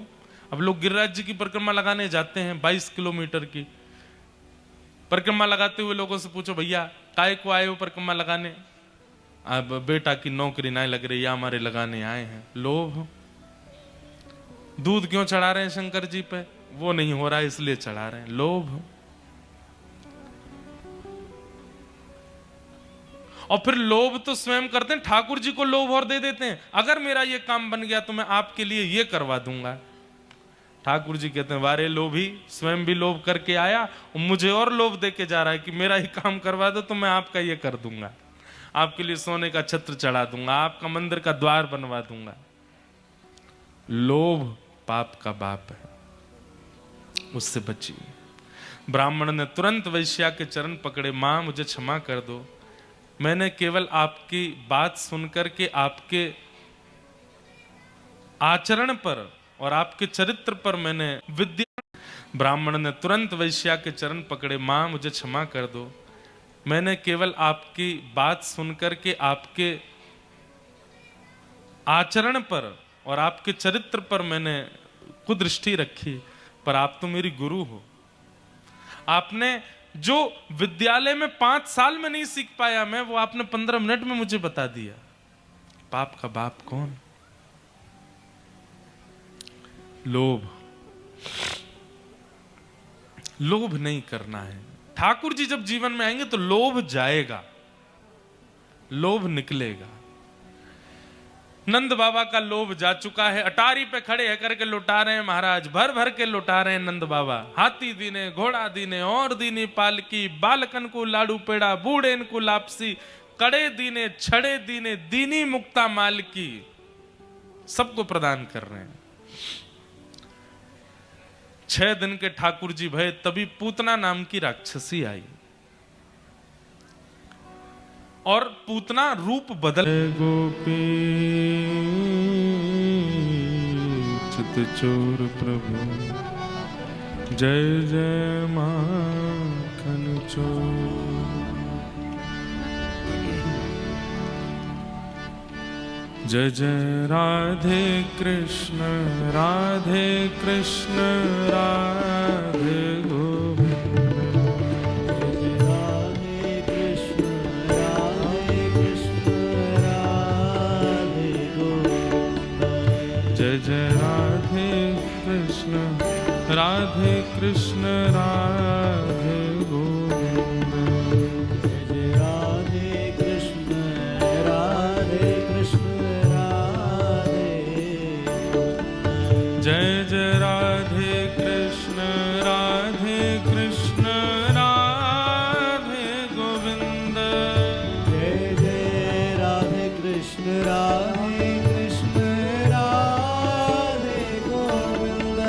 अब लोग गिरिराज जी की परिक्रमा लगाने जाते हैं, 22 किलोमीटर की परिक्रमा लगाते हुए लोगों से पूछो, भैया काय को आए हो परिक्रमा लगाने? अब बेटा की नौकरी नहीं लग रही, या हमारे लगाने आए हैं। लोभ। दूध क्यों चढ़ा रहे हैं शंकर जी पे? वो नहीं हो रहा है इसलिए चढ़ा रहे हैं। लोभ। और फिर लोभ तो स्वयं करते हैं, ठाकुर जी को लोभ और दे देते हैं, अगर मेरा ये काम बन गया तो मैं आपके लिए ये करवा दूंगा। ठाकुर जी कहते हैं, वारे लोभी, स्वयं भी लोभ करके आया और मुझे और लोभ दे के जा रहा है कि मेरा ही काम करवा दो तो मैं आपका ये कर दूंगा, आपके लिए सोने का छत्र चढ़ा दूंगा, आपका मंदिर का द्वार बनवा दूंगा। लोभ पाप का बाप है, उससे बचिए। ब्राह्मण ने तुरंत वैश्या के चरण पकड़े, मां मुझे क्षमा कर दो, मैंने केवल आपकी बात सुनकर के आपके आचरण पर और आपके चरित्र पर मैंने विद्या। ब्राह्मण ने तुरंत वैश्या के चरण पकड़े, मां मुझे क्षमा कर दो, मैंने केवल आपकी बात सुनकर के आपके आचरण पर और आपके चरित्र पर मैंने कुदृष्टि रखी, पर आप तो मेरी गुरु हो। आपने जो विद्यालय में 5 साल में नहीं सीख पाया मैं, वो आपने 15 मिनट में मुझे बता दिया। पाप का बाप कौन? लोभ। लोभ नहीं करना है। ठाकुर जी जब जीवन में आएंगे तो लोभ जाएगा, लोभ निकलेगा। नंद बाबा का लोभ जा चुका है, अटारी पे खड़े है करके लुटा रहे हैं महाराज, भर भर के लुटा रहे हैं नंद बाबा। हाथी दीने, घोड़ा दीने, और दीने पालकी, बालकन को लाडू पेड़ा, बूढ़े को लापसी, कड़े दीने, छड़े दीने, दीनी मुक्ता माल की, सबको प्रदान कर रहे हैं। 6 दिन के ठाकुर जी भय, तभी पूतना नाम की राक्षसी आई और पूतना रूप बदल। गोपी चित चोर प्रभु, जय जय माखन चोर। जय जय राधे कृष्ण, राधे कृष्ण, राधे गोविंद। जय जय राधे कृष्ण, राधे कृष्ण, राधे गोविंद। जय राधे कृष्ण, राधे कृष्ण, राधे। जय जय राधे कृष्ण, राधे कृष्ण, राधे गोविंद। जय जय राधे कृष्ण, राधे कृष्ण, राधे गोविंद।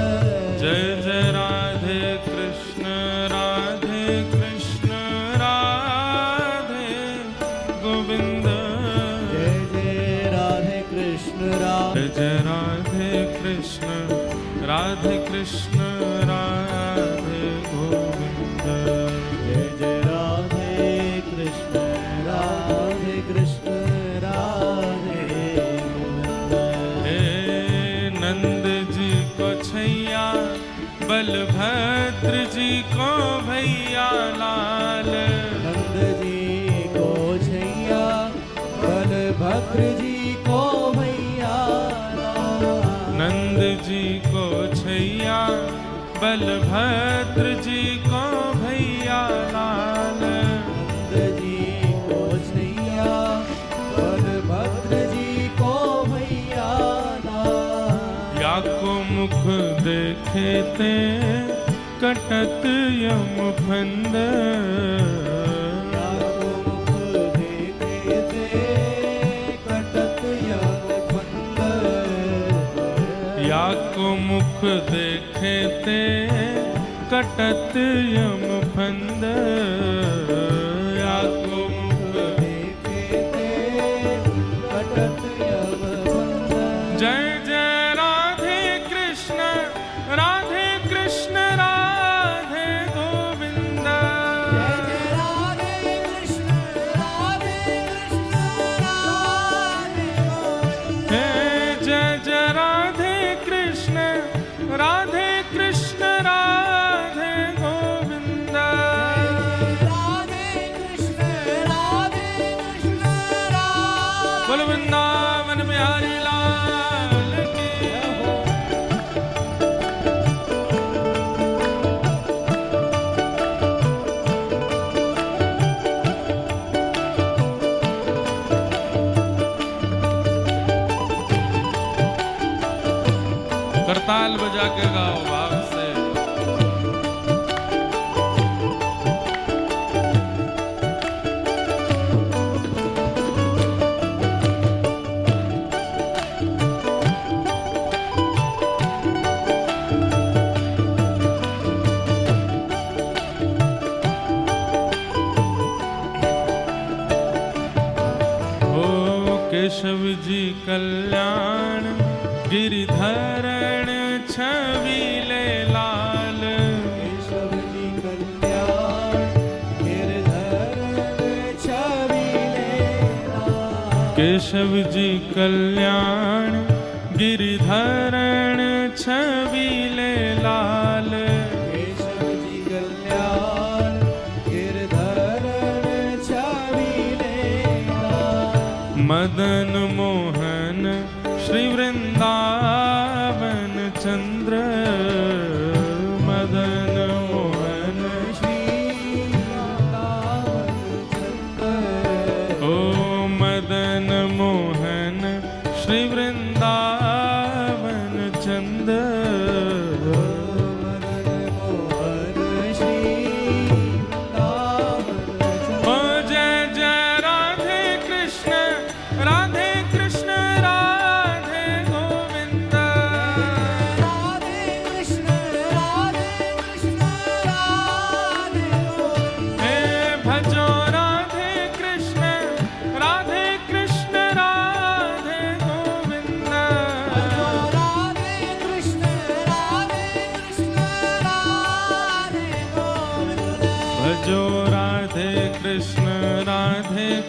जय जय राधे कृष्ण, राधे कृष्ण, राधे गोविंद। जय जय राधे कृष्ण, जय जय राधे कृष्ण, राधे कृष्ण, राधे गोविंद। जय जय राधे कृष्ण, राधे कृष्ण, राधे गोविंद। हे नंद जी को छैया, बलभद्र जी को भैया लाल। नंद जी को छैया, बलभद्र जी को भैया लाल। नंद जी को छैया, बलभद्र जी को भैया लाल। नंद जी को छैया, बलभद्र जी को भैया लाल। या को मुख देखे ते कटत यम फंद। या को मुख देखे ते कटत यम फंद। या को मुख देखे ते कटत यम फंद। या को मुख देखे ते कटत यम फंद। जय जय राधे कृष्ण, राधे कृष्ण, राधे गोविंद। जय जय राधे कृष्ण, राधे कृष्ण, राधे गोविंद। हे जय जय राधे कृष्ण, राधे कृष्ण, राधे गोविंद। राधे कृष्ण, राधे कृष्ण, राधे। बोल वृंदावन बिहारी लाल की। करताल बजा के गाओ भाव से। केशव जी कल्याण, गिरिधरण छबीले लाल। केशव जी कल्याण, गिरधरण छबीले लाल। केशव जी कल्याण, गिरिधरण छबीले लाल। केशव जी कल्याण, गिरधरण छबीले लाल। मदन मोहन श्री वृंदावन चंद्र। मदन मोहन श्री वृंदावन चंद्र। ओ मदन मोहन श्री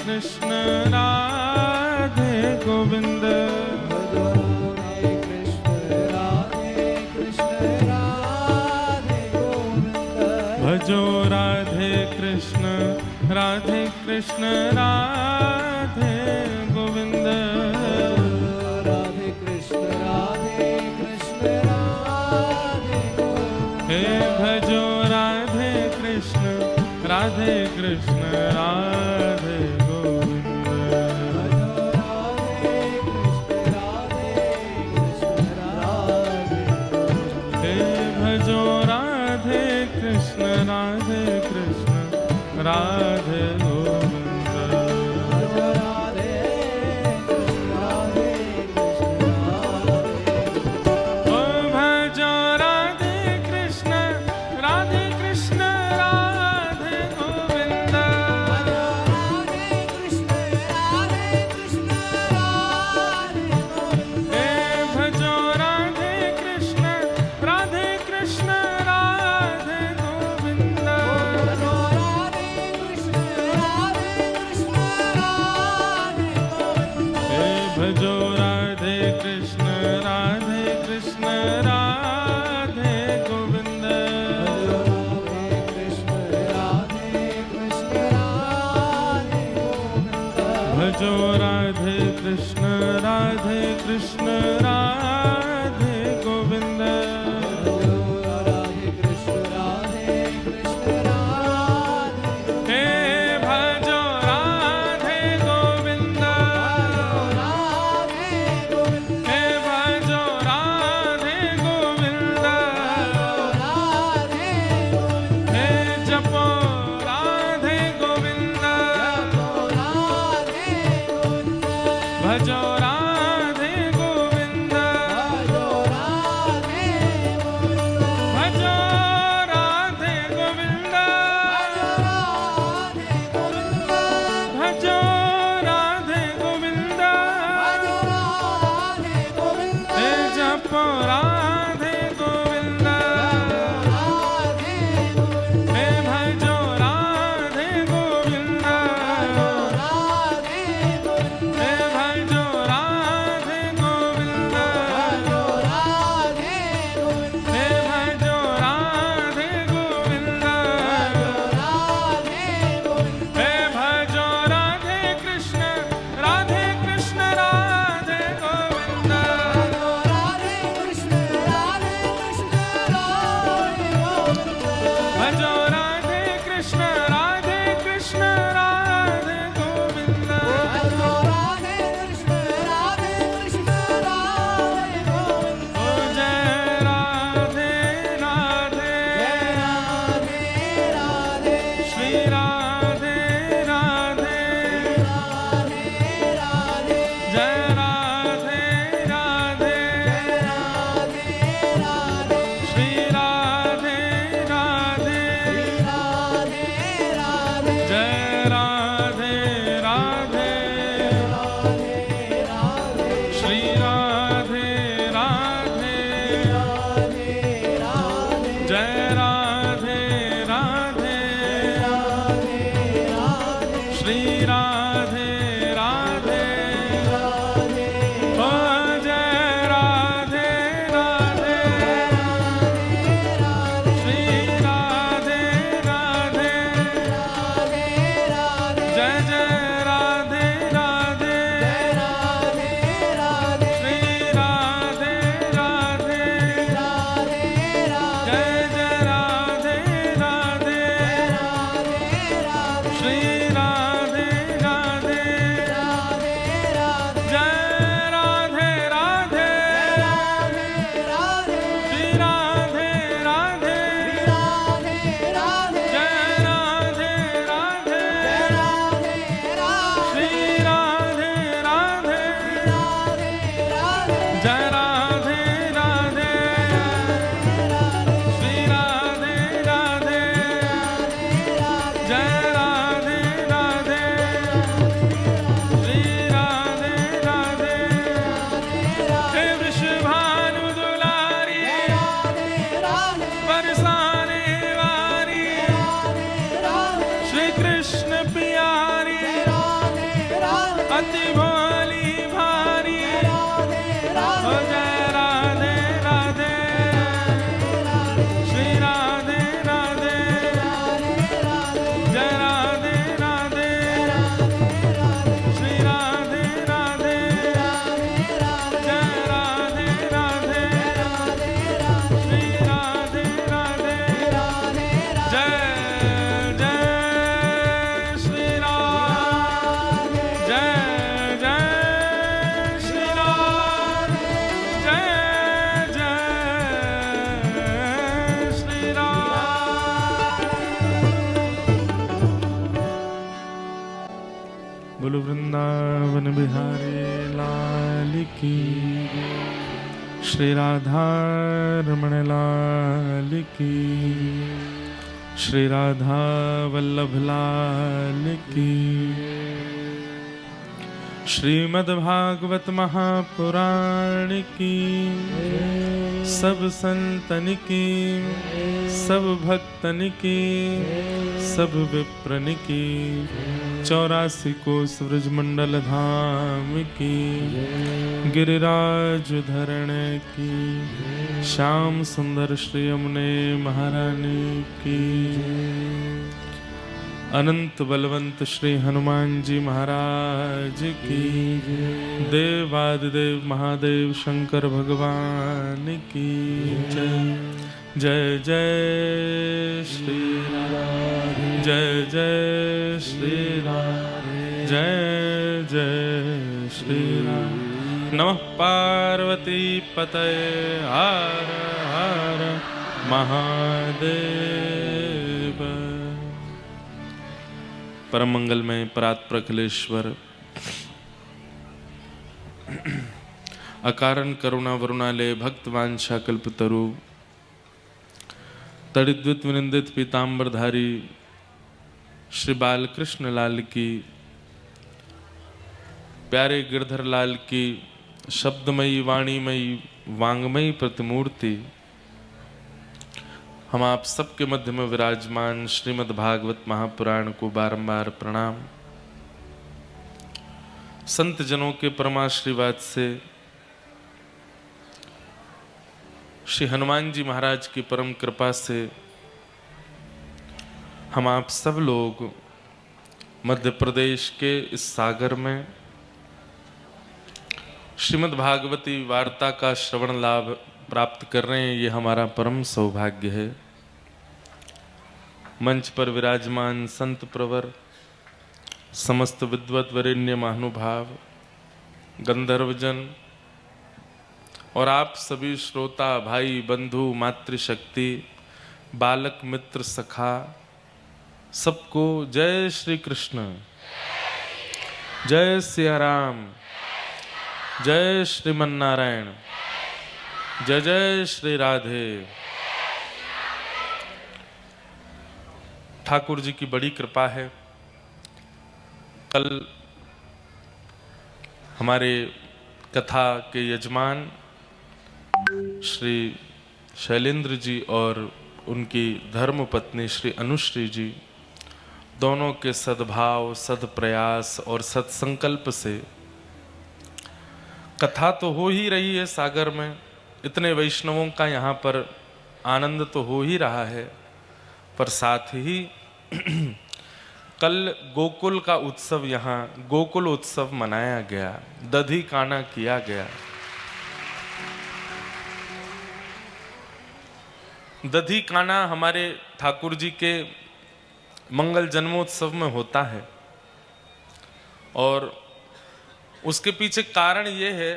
कृष्ण राधे गोविंद भजो राधे कृष्ण राधे कृष्ण राधे गोविंद राधे कृष्ण राधे कृष्ण राधे गोविंद हे भजो राधे कृष्ण राधे कृष्ण राधे गोविंद हे भजो राधे कृष्ण राधे कृष्ण राधे गोविंद ओ भजो राधे कृष्ण राधे कृष्ण राधे गोविंद हे भजो राधे कृष्ण राधे कृष्ण राधे गोविंद हे भजो राधे कृष्ण राधे कृष्ण राधे गोविंद भजो राधे कृष्ण राधे कृष्ण राधे गोविंद हे भजो राधे गोविंद हे भजो राधे गोविंद हे जपो राधे गोविंद भजो राधे गोविंद भजो राधे गोविंद भजो राधे गोविंद हे जपो राधे गोविंद हे भजो राधे गोविंद हे भजो राधे गोविंद हे भजो राधे गोविंद हे भजो राधे कृष्ण राधे कृष्ण राधे गोविंद बिहारी लाल की, श्री राधा रमण लाल की, श्री राधा वल्लभ लाल की। श्रीमद्भागवत महापुराण की, सब संतन की, सब भक्तन की, सब विप्रन की, 84 कोस ब्रजमंडल धाम की, गिरिराज धरण की, श्याम सुंदर श्री यमुने महारानी की, अनंत बलवंत श्री हनुमान जी महाराज की, देवादिदेव महादेव शंकर भगवान की जय। जय जय श्री राम, जय जय श्री राम, जय जय श्री राम। नमः पार्वती पतये हर हर महादेव। परम मंगलमय परात्पर अखिलेश्वर, अकारण करुणा वरुणालय भक्तवांछा कल्पतरु, तड़िद्वित विनिंदित पीतांबरधारी श्री बालकृष्ण लाल की, प्यारे गिरधर लाल की शब्दमयी वाणीमयी वांगमयी प्रतिमूर्ति, हम आप सबके मध्य में विराजमान श्रीमद् भागवत महापुराण को बारंबार प्रणाम। संत जनों के परमाशीर्वाद से, श्री हनुमान जी महाराज की परम कृपा से हम आप सब लोग मध्य प्रदेश के इस सागर में श्रीमद् भागवती वार्ता का श्रवण लाभ प्राप्त कर रहे हैं, ये हमारा परम सौभाग्य है। मंच पर विराजमान संत प्रवर, समस्त विद्वत वरेण्य महानुभाव, गंधर्वजन और आप सभी श्रोता भाई बंधु मातृशक्ति, बालक मित्र सखा, सबको जय श्री कृष्ण, जय सिया राम, जय श्रीमन नारायण, जय जय श्री राधे। ठाकुर जी की बड़ी कृपा है। कल हमारे कथा के यजमान श्री शैलेंद्र जी और उनकी धर्मपत्नी श्री अनुश्री जी, दोनों के सद्भाव, सद्प्रयास और सत्संकल्प से कथा तो हो ही रही है सागर में, इतने वैष्णवों का यहाँ पर आनंद तो हो ही रहा है, पर साथ ही कल गोकुल का उत्सव, यहाँ गोकुल उत्सव मनाया गया, दधी काना किया गया। दधी काना हमारे ठाकुर जी के मंगल जन्मोत्सव में होता है और उसके पीछे कारण ये है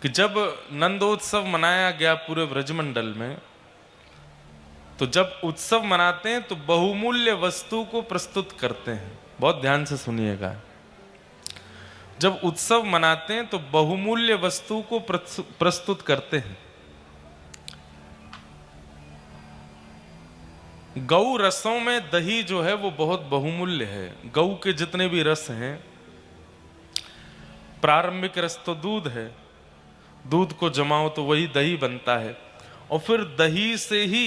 कि जब नंदोत्सव मनाया गया पूरे ब्रजमंडल में, तो जब उत्सव मनाते हैं तो बहुमूल्य वस्तु को प्रस्तुत करते हैं। बहुत ध्यान से सुनिएगा, जब उत्सव मनाते हैं तो बहुमूल्य वस्तु को प्रस्तुत करते हैं। गौ रसों में दही जो है वो बहुत बहुमूल्य है। गौ के जितने भी रस हैं, प्रारंभिक रस तो दूध है, दूध को जमाओ तो वही दही बनता है, और फिर दही से ही